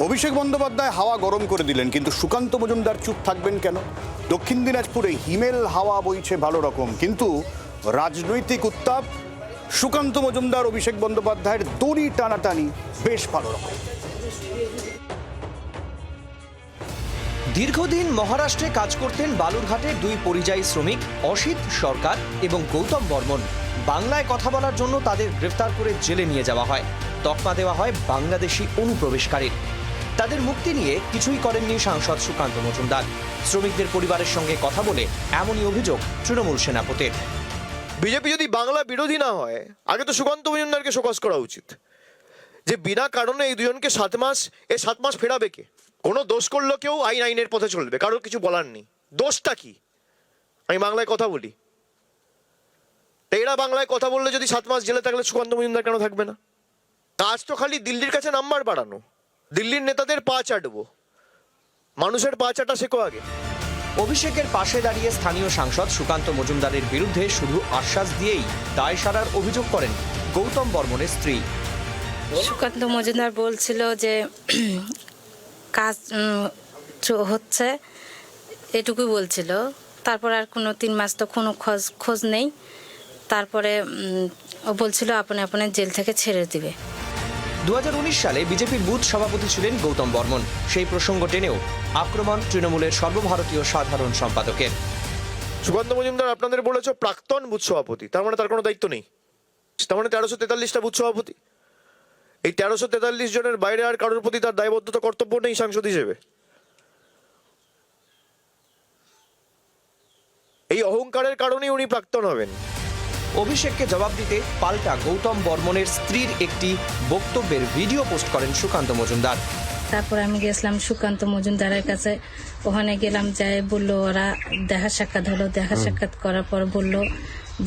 অভিষেক বন্দ্যোপাধ্যায় হাওয়া গরম করে দিলেন, কিন্তু সুকান্ত মজুমদার চুপ থাকবেন কেন? দক্ষিণ দিনাজপুরে হিমেল হাওয়া বইছে ভালো রকম, কিন্তু রাজনৈতিক উত্তাপ। সুকান্ত মজুমদার অভিষেক বন্দ্যোপাধ্যায়ের দড়ি টানাটানি বেশ ভালো রকম। দীর্ঘদিন মহারাষ্ট্রে কাজ করতেন বালুরঘাটের দুই পরিযায়ী শ্রমিক অসিত সরকার এবং গৌতম বর্মন। বাংলায় কথা বলার জন্য তাদের গ্রেফতার করে জেলে নিয়ে যাওয়া হয়। তকমা দেওয়া হয় বাংলাদেশি অনুপ্রবেশকারীর। তাদের মুক্তি নিয়ে কিছুই করেননি সাংসদ সুকান্ত মজুমদার। শ্রমিকদের পরিবারের সঙ্গে কথা বলে এমনই অভিযোগ তৃণমূল সেনাপতির। বিজেপি যদি বাংলা বিরোধী না হয়, আগে তো সুকান্ত মজুমদারকে শোকজ করা উচিত। যে বিনা কারণে এই দুজনকে 7 মাস ফেরাবে কে? কোনো দোষ করলো কেউ আইনের পথে চলবে, কারোর কিছু বলার নেই। দোষটা কি? আমি বাংলায় কথা বলি, এরা বাংলায় কথা বললে যদি 7 মাস জেলে থাকলে সুকান্ত মজুমদার কেন থাকবে না? কাজ তো খালি দিল্লির কাছে নাম্বার বাড়ানো, দিল্লির নেতাদের পা চাটবো। মানুষের পা চাটা শেখো আগে। অভিষেকের পাশে দাঁড়িয়ে স্থানীয় সাংসদ সুকান্ত মজুমদারের বিরুদ্ধে শুধু আশ্বাস দিয়েই দায় সারার অভিযোগ করেন গৌতম বর্মনের স্ত্রী। সুকান্ত মজুমদার বলছিল যে কাজ হচ্ছে, এটুকুই বলছিল। তারপর আর কোনো 3 মাস তো কোনো খোঁজ নেই। তারপরে ও বলছিল আপনি আপনার জেল থেকে ছেড়ে দিবে। 2019 সালে বিজেপির বুথ সভাপতি ছিলেন গৌতম বর্মন। সেই প্রসঙ্গ টেনেও আক্রমণ তৃণমূলের সর্বভারতীয় সাধারণ সম্পাদকের। সুকান্ত মজুমদার আপনাদের বলেছ প্রাক্তন বুথ সভাপতি, তার মানে তার কোনো দায়িত্ব নেই। তার মানে 1343টা বুথ সভাপতি। এই 1343 জনের বাইরে আর কারোর প্রতি তার দায়বদ্ধতা কর্তব্য নেই সাংসদ হিসেবে? এই অহংকারের কারণেই উনি প্রাক্তন হবেন। অভিষেককে জবাব দিতে পাল্টা গৌতম বর্মনের স্ত্রীর একটি বক্তব্যের ভিডিও পোস্ট করেন সুকান্ত মজুমদার। তারপর আমি গেছিলাম সুকান্ত মজুমদারের কাছে। ওখানে গেলাম, যাই বললো, ওরা দেখা সাক্ষাৎ হলো। দেখা সাক্ষাৎ করার পর বললো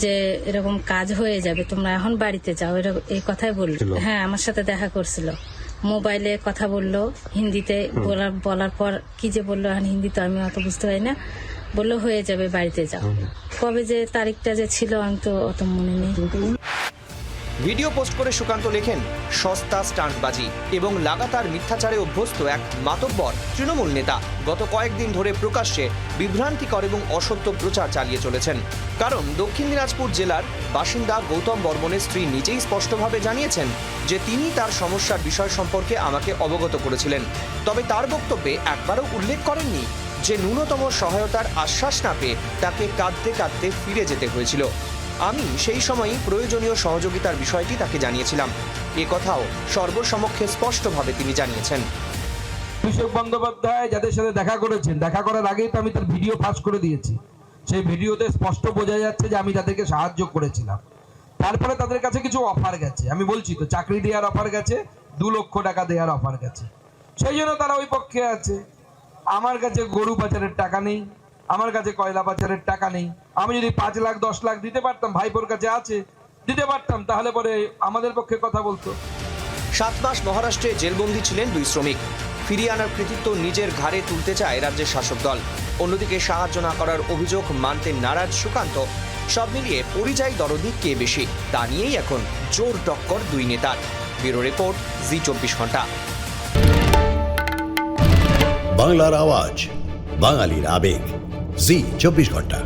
যে এরকম কাজ হয়ে যাবে, তোমরা এখন বাড়িতে যাও, এই কথাই বললো। হ্যাঁ, আমার সাথে দেখা করছিল, মোবাইলে কথা বললো হিন্দিতে। বলার পর কি যে বললো এখন হিন্দি তো আমি অত বুঝতে পারি না। বললো হয়ে যাবে, বাড়িতে যাও। কবে যে তারিখটা যে ছিল আমি তো অত মনে নেই। ভিডিও পোস্ট করে সুকান্ত লেখেন, সস্তা স্টান্টবাজি এবং লাগাতার মিথ্যাচারে অভ্যস্ত এক মাতব্বর তৃণমূল নেতা গত কয়েকদিন ধরে প্রকাশ্যে বিভ্রান্তিকর এবং অসত্য প্রচার চালিয়ে চলেছেন। কারণ দক্ষিণ দিনাজপুর জেলার বাসিন্দা গৌতম বর্মনের স্ত্রী নিজেই স্পষ্টভাবে জানিয়েছেন যে তিনি তার সমস্যার বিষয় সম্পর্কে আমাকে অবগত করেছিলেন। তবে তার বক্তব্যে একবারও উল্লেখ করেননি যে ন্যূনতম সহায়তার আশ্বাস না পেয়ে তাকে কাঁদতে কাঁদতে ফিরে যেতে হয়েছিল। আমি সেই সময়ই প্রয়োজনীয় সহযোগিতার বিষয়টি তাকে জানিয়েছিলাম। এ কথাও সর্বসমক্ষে স্পষ্টভাবে তিনি জানিয়েছেন। অভিষেক বন্দ্যোপাধ্যায় যাদের সাথে দেখা করেছেন, দেখা করার আগেই তো আমি তার ভিডিও ফাঁস করে দিয়েছি। সেই ভিডিওতে স্পষ্ট বোঝা যাচ্ছে যে আমি তাদেরকে সাহায্য করেছিলাম। তারপরে তাদের কাছে কিছু অফার গেছে, আমি বলছি তো, চাকরি দেওয়ার অফার গেছে, 2 লক্ষ টাকা দেওয়ার অফার গেছে। সেই জন্য তারা ওই পক্ষে আছে। আমার কাছে গরু পাচারের টাকা নেই, আমার কাছে কয়লা পাচারের টাকা নেই। আমি যদি 5 লাখ 10 লাখ দিতে পারতাম, ভাইপোর কাছে আছে, দিতে পারতাম, তাহলে পরে আমাদের পক্ষে কথা বলতো। 7 মাস মহারাষ্ট্রে জেলবন্দি ছিলেন 2 শ্রমিক। ফিরিয়ে আনার কৃতিত্ব নিজের ঘাড়ে তুলতে চায় রাজ্যের শাসক দল। অন্যদিকে সাহায্য না করার অভিযোগ মানতে নারাজ সুকান্ত। সব মিলিয়ে পরিযায়ী দরদি কে বেশি তা নিয়েই এখন জোর টক্কর 2 নেতার। ব্যুরো রিপোর্ট, জি 24 ঘন্টা। বাংলার আওয়াজ, বাঙালির আবেগ, জি 24 ঘন্টা।